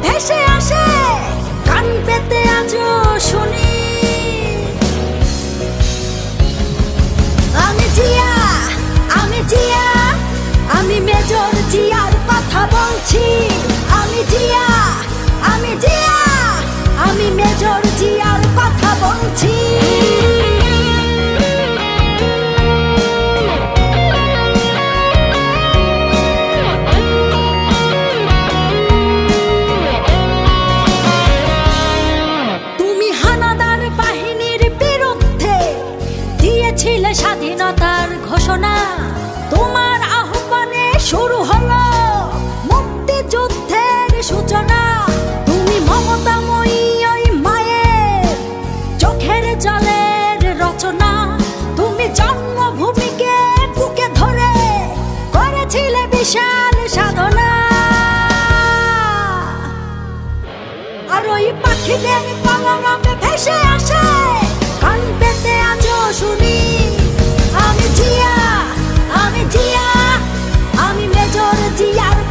ভেসে আসে কান পেতে আজও শুনি। আমি জিয়া, আমি জিয়া, আমি মেজর জিয়ার কথা বলছি। আমি জিয়া, আমি জিয়া, আমি মেজর জিয়ার কথা বলছি। তুমি হানাদার বাহিনীর বিরুদ্ধে দিয়েছিলে স্বাধীনতার ঘোষণা। তোমার আহ্বানে শুরু হলো মুক্তিযুদ্ধের সূচনা। তুমি মমতাময়ী ওই মায়ের চোখের জলের রচনা। তুমি জন্মভূমিকে বুকে ধরে করেছিলে বিশাল সাধনা। আর ওই পাখিদের কলরবে ভেসে আসে কান